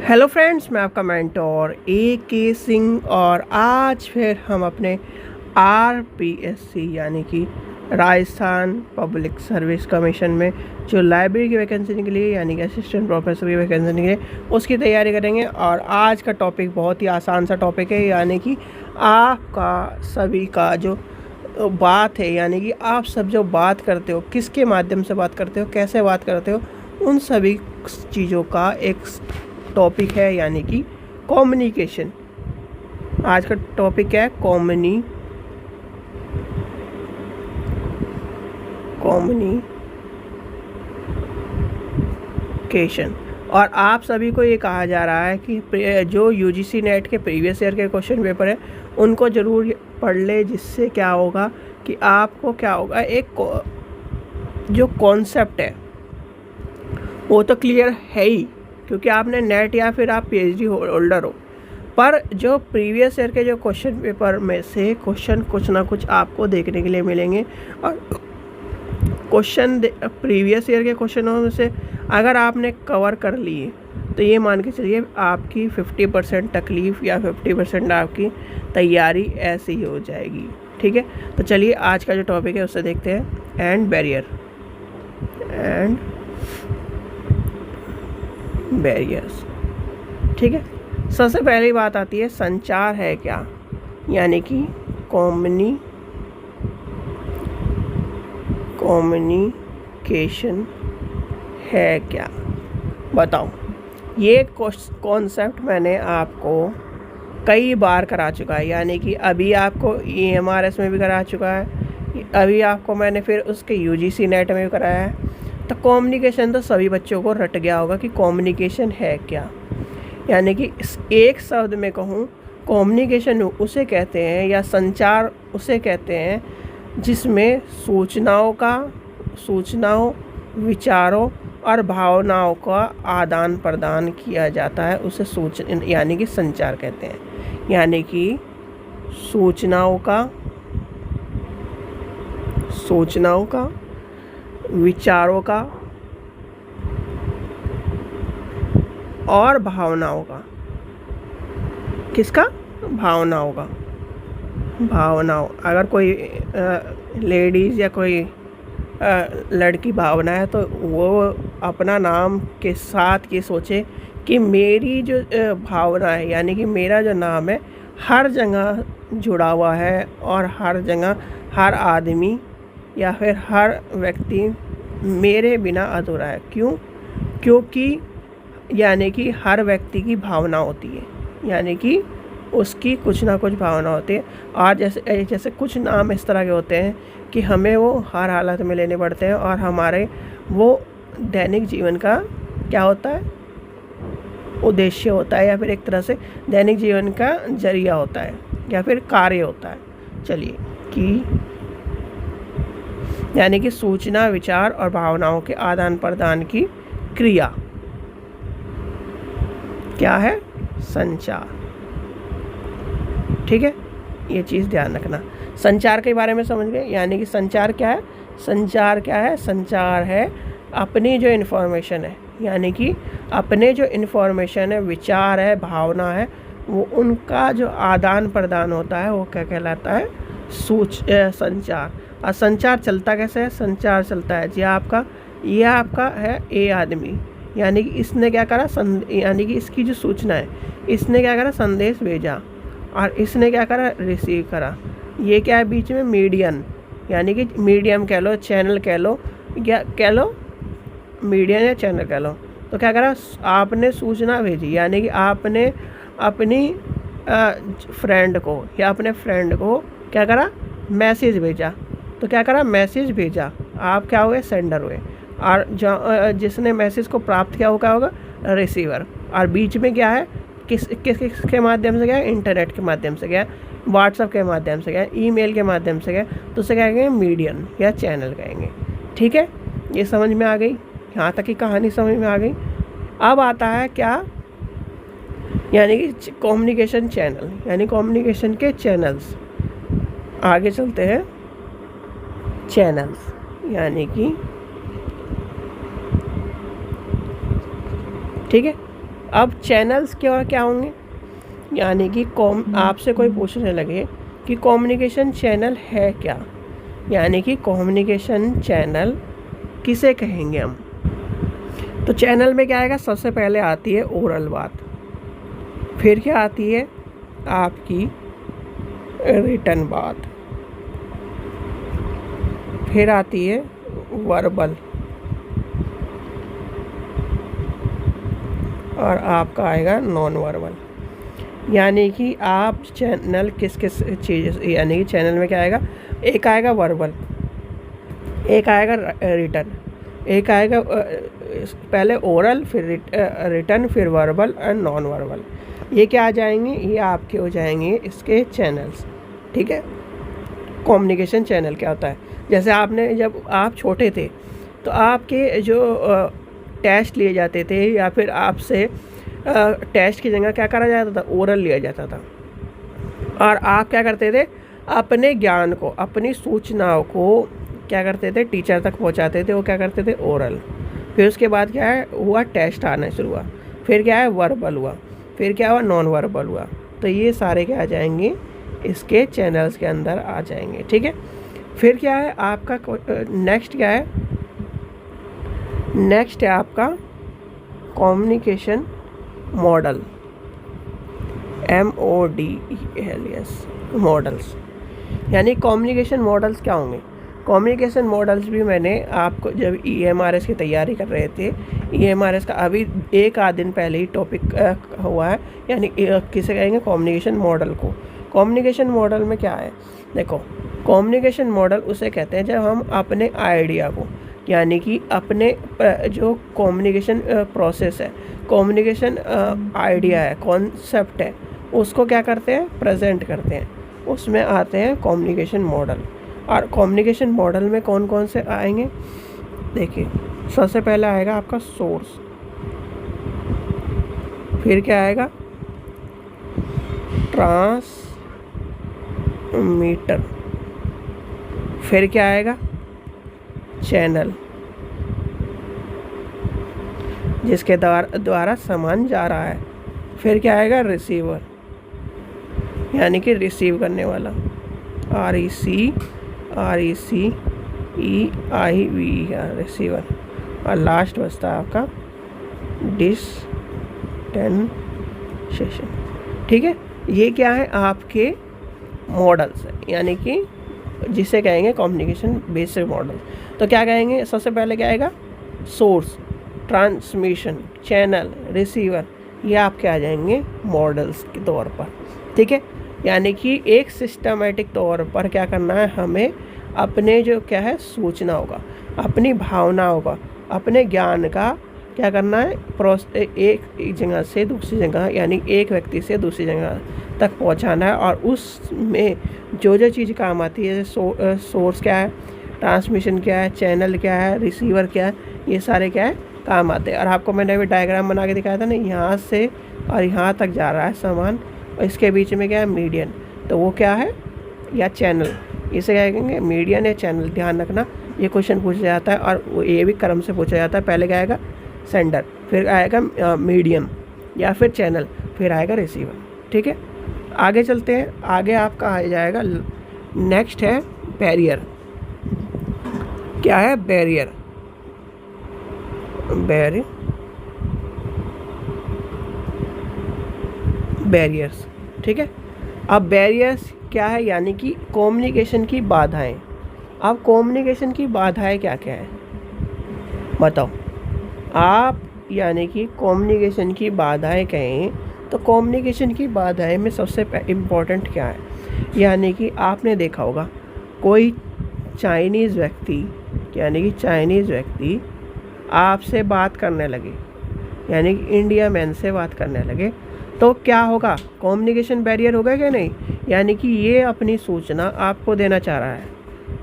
Hello friends, मैं आपका mentor A.K. Singh और आज फिर हम अपने RPSC यानी कि राजस्थान पब्लिक सर्विस कमीशन में जो लाइब्रेरी की वैकेंसी निकली है यानी कि असिस्टेंट प्रोफेसर की वैकेंसी निकली है उसकी तैयारी करेंगे। और आज का टॉपिक बहुत ही आसान सा टॉपिक है, यानी कि आपका सभी का जो बात है, यानी कि आप सब जो बात करते हो, किसके माध्यम से बात करते हो, कैसे बात करते हो, उन सभी चीज़ों का एक टॉपिक है, यानी कि कम्युनिकेशन। आज का टॉपिक क्या है? कम्युनिकेशन। और आप सभी को ये कहा जा रहा है कि जो UGC नेट के प्रीवियस ईयर के क्वेश्चन पेपर है उनको ज़रूर पढ़ ले, जिससे क्या होगा कि आपको क्या होगा, एक जो कॉन्सेप्ट है वो तो क्लियर है ही, क्योंकि आपने नेट या फिर आप PhD होल्डर हो। पर जो प्रीवियस ईयर के जो क्वेश्चन पेपर में से क्वेश्चन कुछ ना कुछ आपको देखने के लिए मिलेंगे। और क्वेश्चन प्रीवियस ईयर के क्वेश्चनों में से अगर आपने कवर कर लिए तो ये मान के चलिए आपकी 50% तकलीफ़ या 50% आपकी तैयारी ऐसी ही हो जाएगी। ठीक है, तो चलिए आज का जो टॉपिक है उससे देखते हैं। And barriers. ठीक है, सबसे पहली बात आती है संचार है क्या, यानी कि कम्युनिकेशन है क्या। बताओ, ये कॉन्सेप्ट मैंने आपको कई बार करा चुका है, यानी कि अभी आपको EMRS में भी करा चुका है, अभी आपको मैंने फिर उसके UGC नेट में भी कराया है। तो कम्युनिकेशन तो सभी बच्चों को रट गया होगा कि कम्युनिकेशन है क्या। यानी कि एक शब्द में कहूँ, कम्युनिकेशन उसे कहते हैं या संचार उसे कहते हैं जिसमें सूचनाओं, विचारों और भावनाओं का आदान प्रदान किया जाता है, उसे यानी कि संचार कहते हैं। यानी कि सूचनाओं का, विचारों का और भावनाओं का। किसका? भावनाओं का। अगर कोई लेडीज़ या कोई लड़की भावना है तो वो अपना नाम के साथ ये सोचे कि मेरी जो भावना है, यानी कि मेरा जो नाम है, हर जगह जुड़ा हुआ है और हर जगह हर आदमी या फिर हर व्यक्ति मेरे बिना अधूरा है। क्योंकि यानी कि हर व्यक्ति की भावना होती है, यानी कि उसकी कुछ ना कुछ भावना होती है। और जैसे कुछ नाम इस तरह के होते हैं कि हमें वो हर हालत में लेने पड़ते हैं और हमारे वो दैनिक जीवन का क्या होता है, उद्देश्य होता है, या फिर एक तरह से दैनिक जीवन का जरिया होता है या फिर कार्य होता है। चलिए, कि यानी कि सूचना, विचार और भावनाओं के आदान प्रदान की क्रिया क्या है? संचार। ठीक है, ये चीज़ ध्यान रखना। संचार के बारे में समझ गए, यानी कि संचार क्या है? संचार है अपनी जो इन्फॉर्मेशन है, यानी कि अपने जो इन्फॉर्मेशन है, विचार है, भावना है, वो उनका जो आदान प्रदान होता है वो क्या कहलाता है? संचार। और संचार चलता कैसे है? संचार चलता है जी ये आपका है A आदमी, यानी कि इसने क्या करा, यानी कि इसकी जो सूचना है, इसने क्या करा, संदेश भेजा, और इसने क्या करा, रिसीव करा। ये क्या है बीच में? मीडियम, यानी कि मीडियम कह लो, चैनल कह लो, क्या कह लो, मीडियम या चैनल कह लो। तो क्या करा, आपने सूचना भेजी, यानी कि आपने अपनी फ्रेंड को या अपने फ्रेंड को क्या करा, मैसेज भेजा। तो क्या करा, मैसेज भेजा, आप क्या हुए, सेंडर हुए। और जिसने मैसेज को प्राप्त किया वो क्या होगा, रिसीवर। और बीच में क्या है, किस के माध्यम से गया? इंटरनेट के माध्यम से गया, व्हाट्सएप के माध्यम से गया, ईमेल के माध्यम से गया, तो उसे क्या कहेंगे? मीडियम या चैनल कहेंगे। ठीक है, ये समझ में आ गई, यहाँ तक की कहानी समझ में आ गई। अब आता है क्या, यानी कि कम्युनिकेशन चैनल, यानी कम्युनिकेशन के चैनल्स। आगे चलते हैं। चैनल्स यानी कि, ठीक है, अब चैनल्स क्या क्या होंगे, यानी कि आपसे कोई पूछने लगे कि कम्युनिकेशन चैनल है क्या, यानी कि कम्युनिकेशन चैनल किसे कहेंगे हम। तो चैनल में क्या आएगा, सबसे पहले आती है ओरल बात, फिर क्या आती है आपकी रिटन बात, फिर आती है वर्बल, और आपका आएगा नॉन वर्बल। यानी कि आप चैनल किस किस चीज़, यानी कि चैनल में क्या आएगा, एक आएगा वर्बल, एक आएगा रिटन, एक आएगा पहले ओरल, फिर रिटन, फिर वर्बल एंड नॉन वर्बल। ये क्या आ जाएंगे, ये आपके हो जाएंगे इसके चैनल्स। ठीक है, कम्युनिकेशन चैनल क्या होता है, जैसे आपने जब आप छोटे थे तो आपके जो टेस्ट लिए जाते थे, या फिर आपसे टेस्ट की जगह क्या करा जाता था, ओरल लिया जाता था, और आप क्या करते थे, अपने ज्ञान को, अपनी सूचनाओं को क्या करते थे, टीचर तक पहुंचाते थे, वो क्या करते थे, ओरल। फिर उसके बाद क्या है हुआ, टेस्ट आना शुरू हुआ, फिर क्या है वर्बल हुआ, फिर क्या हुआ, नॉन वर्बल हुआ। तो ये सारे क्या आ जाएंगे, इसके चैनल्स के अंदर आ जाएंगे। ठीक है, फिर क्या है आपका नेक्स्ट क्या है, नेक्स्ट है आपका कम्युनिकेशन मॉडल, MODELS, मॉडल्स। यानी कम्युनिकेशन मॉडल्स क्या होंगे, कम्युनिकेशन मॉडल्स भी मैंने आपको जब EMRS की तैयारी कर रहे थे, EMRS का अभी एक आध दिन पहले ही टॉपिक हुआ है, यानी किसे कहेंगे, कम्युनिकेशन मॉडल को। कम्युनिकेशन मॉडल में क्या है, देखो कम्युनिकेशन मॉडल उसे कहते हैं जब हम अपने आइडिया को, यानी कि अपने जो कम्युनिकेशन प्रोसेस है, कम्युनिकेशन आइडिया है, कॉन्सेप्ट है, उसको क्या करते हैं, प्रेजेंट करते हैं, उसमें आते हैं कम्युनिकेशन मॉडल। और कम्युनिकेशन मॉडल में कौन कौन से आएंगे, देखिए सबसे पहले आएगा आपका सोर्स, फिर क्या आएगा, ट्रांसमीटर, फिर क्या आएगा, चैनल जिसके द्वारा सामान जा रहा है, फिर क्या आएगा, रिसीवर, यानी कि रिसीव करने वाला, RECEIVER, रिसीवर, और लास्ट बचता है आपका डेस्टिनेशन। ठीक है, ये क्या है आपके मॉडल्स है, यानी कि जिसे कहेंगे कम्युनिकेशन बेसिक मॉडल। तो क्या कहेंगे, सबसे पहले क्या आएगा, सोर्स, ट्रांसमिशन, चैनल, रिसीवर, ये आपके आ जाएंगे मॉडल्स के तौर पर। ठीक है, यानी कि एक सिस्टमेटिक तौर पर क्या करना है, हमें अपने जो क्या है सूचनाओं का, अपनी भावनाओं का, अपने ज्ञान का क्या करना है, एक जगह से दूसरी जगह, यानी एक व्यक्ति से दूसरी जगह तक पहुंचाना है। और उसमें जो जो चीज़ काम आती है, सोर्स क्या है, ट्रांसमिशन क्या है, चैनल क्या है, रिसीवर क्या है, ये सारे क्या है काम आते हैं। और आपको मैंने अभी डायग्राम बना के दिखाया था ना, यहाँ से और यहाँ तक जा रहा है सामान, और इसके बीच में क्या है, मीडियन, तो वो क्या है, या चैनल, इसे क्या कहेंगे, मीडियन या चैनल। ध्यान रखना, ये क्वेश्चन पूछा जाता है, और ये भी क्रम से पूछा जाता है, पहले क्या आएगा, सेंडर, फिर आएगा मीडियम या फिर चैनल, फिर आएगा रिसीवर। ठीक है, आगे चलते हैं, आगे आपका आ जाएगा, नेक्स्ट है बैरियर। क्या है बैरियर, बैरियर्स। ठीक है, अब बैरियर्स क्या है, यानी कि कम्युनिकेशन की बाधाएं। अब कम्युनिकेशन की बाधाएं क्या क्या है बताओ आप, यानी कि कम्युनिकेशन की बाधाएं कहें तो कम्युनिकेशन की बाधाएं में सबसे इम्पोर्टेंट क्या है, यानी कि आपने देखा होगा कोई चाइनीज़ व्यक्ति, यानी कि चाइनीज़ व्यक्ति आपसे बात करने लगे, यानी कि इंडिया मैन से बात करने लगे, तो क्या होगा, कम्युनिकेशन बैरियर होगा क्या नहीं, यानी कि ये अपनी सूचना आपको देना चाह रहा है।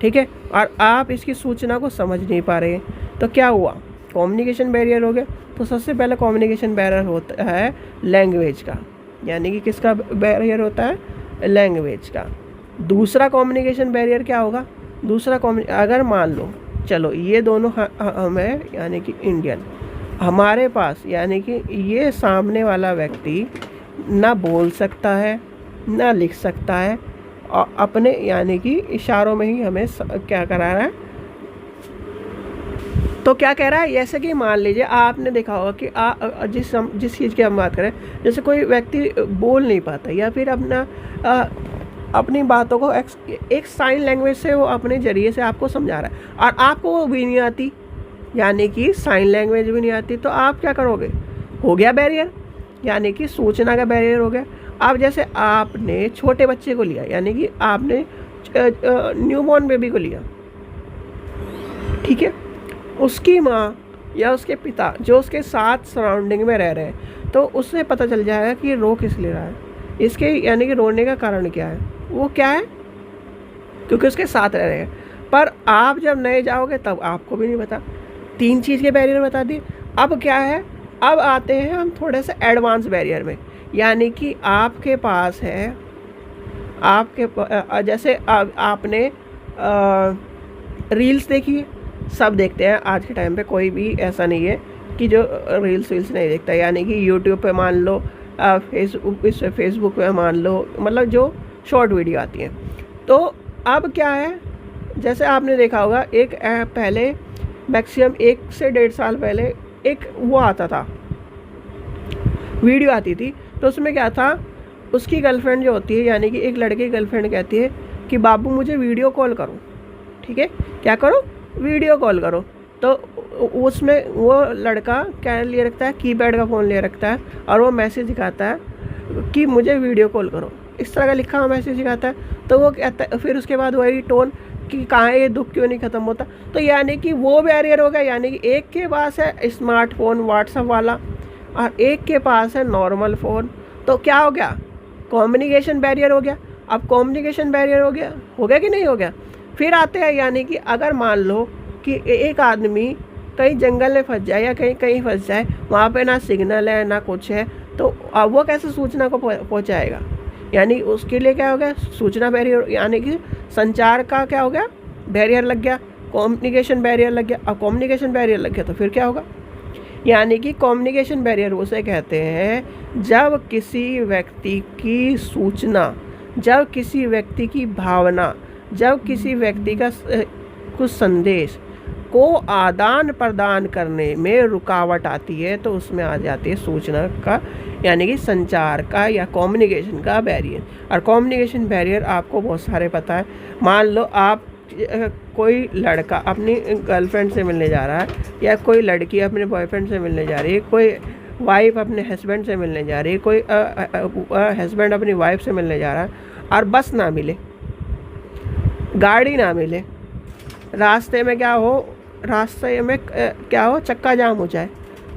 ठीक है, और आप इसकी सूचना को समझ नहीं पा रहे, तो क्या हुआ, कम्युनिकेशन बैरियर हो गया। तो सबसे पहले कम्युनिकेशन बैरियर होता है लैंग्वेज का, यानी कि किसका बैरियर होता है, लैंग्वेज का। दूसरा कम्युनिकेशन बैरियर क्या होगा, दूसरा अगर मान लो चलो ये दोनों हम है, यानी कि इंडियन, हमारे पास यानी कि ये सामने वाला व्यक्ति ना बोल सकता है ना लिख सकता है, और अपने यानी कि इशारों में ही हमें क्या करा रहा है, तो क्या कह रहा है, जैसे कि मान लीजिए आपने देखा होगा कि जिस चीज़ की हम बात करें, जैसे कोई व्यक्ति बोल नहीं पाता या फिर अपनी बातों को एक साइन लैंग्वेज से वो अपने ज़रिए से आपको समझा रहा है और आपको वो भी नहीं आती, यानी कि साइन लैंग्वेज भी नहीं आती, तो आप क्या करोगे, हो गया बैरियर, यानी कि सूचना का बैरियर हो गया। अब जैसे आपने छोटे बच्चे को लिया, यानी कि आपने न्यूबॉर्न बेबी को लिया, ठीक है, उसकी माँ या उसके पिता जो उसके साथ सराउंडिंग में रह रहे हैं, तो उससे पता चल जाएगा कि ये रो किस ले रहा है, इसके यानी कि रोने का कारण क्या है, वो क्या है, क्योंकि उसके साथ रह रहे हैं। पर आप जब नए जाओगे तब आपको भी नहीं पता, 3 चीज़ के बैरियर बता दिए। अब क्या है, अब आते हैं हम थोड़े से एडवांस बैरियर में, यानी कि आपके पास है, जैसे आपने रील्स देखी है, सब देखते हैं आज के टाइम पे, कोई भी ऐसा नहीं है कि जो रील्स नहीं देखता, यानी कि यूट्यूब पे मान लो, फेसबुक पे मान लो, मतलब जो शॉर्ट वीडियो आती है। तो अब क्या है, जैसे आपने देखा होगा एक पहले मैक्सिमम 1 से 1.5 साल पहले एक वो आता था, वीडियो आती थी, तो उसमें क्या था, उसकी गर्लफ्रेंड जो होती है, यानी कि एक लड़के की गर्लफ्रेंड कहती है कि बाबू मुझे वीडियो कॉल करो, ठीक है, क्या करो, वीडियो कॉल करो। तो उसमें वो लड़का क्या लिए रखता है, कीपैड का फ़ोन लिए रखता है और वो मैसेज दिखाता है कि मुझे वीडियो कॉल करो, इस तरह का लिखा हुआ मैसेज दिखाता है। तो वो कहता है, फिर उसके बाद वही टोन कि कहाँ ये दुख क्यों नहीं ख़त्म होता, तो यानी कि वो बैरियर हो गया, यानी कि एक के पास है स्मार्टफोन व्हाट्सएप वाला और एक के पास है नॉर्मल फ़ोन, तो क्या हो गया, कम्युनिकेशन बैरियर हो गया। अब कम्युनिकेशन बैरियर हो गया कि नहीं हो गया। फिर आते हैं, यानी कि अगर मान लो कि एक आदमी कहीं जंगल में फंस जाए या कहीं फंस जाए, वहाँ पे ना सिग्नल है ना कुछ है, तो अब वो कैसे सूचना को पहुँचाएगा, यानी उसके लिए क्या हो गया, सूचना बैरियर, यानी कि संचार का क्या हो गया, बैरियर लग गया, कम्युनिकेशन बैरियर लग गया। अब कम्युनिकेशन बैरियर लग गया तो फिर क्या होगा, यानी कि कम्युनिकेशन बैरियर उसे कहते हैं जब किसी व्यक्ति की सूचना, जब किसी व्यक्ति की भावना, जब किसी व्यक्ति का कुछ संदेश को आदान प्रदान करने में रुकावट आती है, तो उसमें आ जाती है सूचना का, यानी कि संचार का या कम्युनिकेशन का बैरियर। और कम्युनिकेशन बैरियर आपको बहुत सारे पता है, मान लो आप कोई लड़का अपनी गर्लफ्रेंड से मिलने जा रहा है, या कोई लड़की अपने बॉयफ्रेंड से मिलने जा रही है, कोई वाइफ अपने हस्बैंड से मिलने जा रही है, कोई हस्बैंड अपनी वाइफ से मिलने जा रहा है, और बस ना मिले, गाड़ी ना मिले, रास्ते में क्या हो, चक्का जाम हो जाए,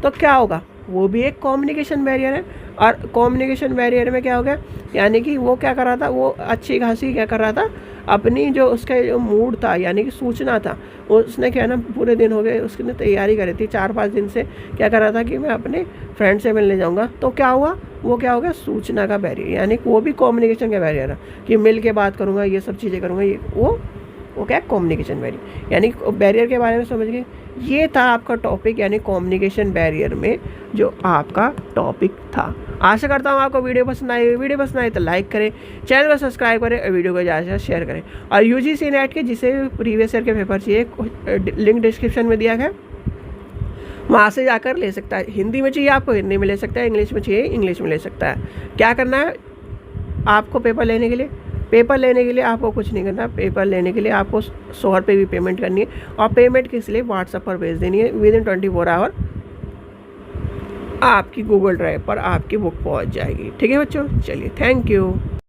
तो क्या होगा, वो भी एक कम्युनिकेशन बैरियर है। और कम्युनिकेशन बैरियर में क्या हो गया, यानी कि वो क्या कर रहा था, वो अच्छी खासी क्या कर रहा था, अपनी जो उसका जो मूड था, यानी कि सूचना था, उसने क्या ना पूरे दिन हो गए उसने तैयारी करी थी, 4-5 दिन से क्या कर रहा था कि मैं अपने फ्रेंड से मिलने जाऊंगा, तो क्या हुआ, वो क्या हो गया, सूचना का बैरियर, यानी कि वो भी कम्युनिकेशन का बैरियर है कि मिल के बात करूँगा, ये सब चीज़ें करूँगा, ये वो क्या कम्युनिकेशन बैरियर, यानी बैरियर के बारे में समझ गए। ये था आपका टॉपिक, यानी कम्युनिकेशन बैरियर में जो आपका टॉपिक था। आशा करता हूँ आपको वीडियो पसंद आई तो लाइक करें, चैनल को सब्सक्राइब करें और वीडियो को ज़्यादा से ज़्यादा शेयर करें। और यूजीसी नेट के जिसे प्रीवियस ईयर के पेपर चाहिए, लिंक डिस्क्रिप्शन में दिया गया, वहाँ से जाकर ले सकता है। हिंदी में चाहिए आपको हिंदी में ले सकता है, इंग्लिश में चाहिए इंग्लिश में ले सकता है। क्या करना है आपको पेपर लेने के लिए आपको कुछ नहीं करना। पेपर लेने के लिए आपको 100 रुपये की पेमेंट करनी है, और पेमेंट किस लिए, व्हाट्सएप पर भेज देनी है। विदिन 24 आवर आपकी गूगल ड्राइव पर आपकी बुक पहुंच जाएगी। ठीक है बच्चों, चलिए, थैंक यू।